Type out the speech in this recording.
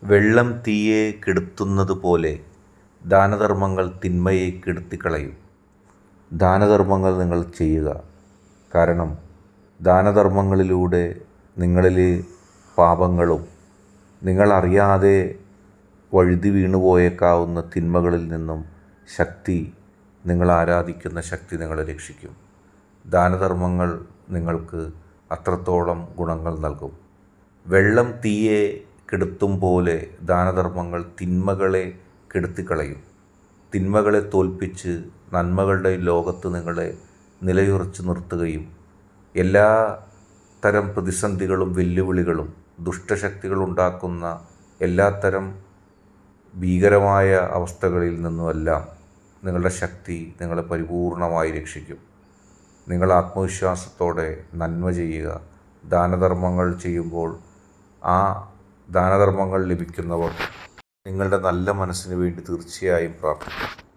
വെള്ളം തീയെ കെടുത്തുന്നതുപോലെ ദാനധർമ്മങ്ങൾ തിന്മയെ കെടുത്തിക്കളയും. ദാനധർമ്മങ്ങൾ നിങ്ങൾ ചെയ്യുക. കാരണം ദാനധർമ്മങ്ങളിലൂടെ നിങ്ങളിലെ പാപങ്ങളും നിങ്ങളറിയാതെ വഴുതി വീണുപോയേക്കാവുന്ന തിന്മകളിൽ നിന്നും ശക്തി, നിങ്ങൾ ആരാധിക്കുന്ന ശക്തി നിങ്ങളെ രക്ഷിക്കും. ദാനധർമ്മങ്ങൾ നിങ്ങൾക്ക് അത്രത്തോളം ഗുണങ്ങൾ നൽകും. വെള്ളം തീയെ കെടുത്തും പോലെ ദാനധർമ്മങ്ങൾ തിന്മകളെ കെടുത്തിക്കളയും. തിന്മകളെ തോൽപ്പിച്ച് നന്മകളുടെ ലോകത്ത് നിങ്ങളെ നിലയുറച്ച് നിർത്തുകയും എല്ലാ തരം പ്രതിസന്ധികളും വെല്ലുവിളികളും ദുഷ്ടശക്തികളുണ്ടാക്കുന്ന എല്ലാത്തരം ഭീകരമായ അവസ്ഥകളിൽ നിന്നുമെല്ലാം നിങ്ങളുടെ ശക്തി നിങ്ങളെ പരിപൂർണമായി രക്ഷിക്കും. നിങ്ങൾ ആത്മവിശ്വാസത്തോടെ നന്മ ചെയ്യുക. ദാനധർമ്മങ്ങൾ ചെയ്യുമ്പോൾ ആ ദാനധർമ്മങ്ങൾ ലഭിക്കുന്നവർ നിങ്ങളുടെ നല്ല മനസ്സിന് വേണ്ടി തീർച്ചയായും പ്രാർത്ഥിക്കും.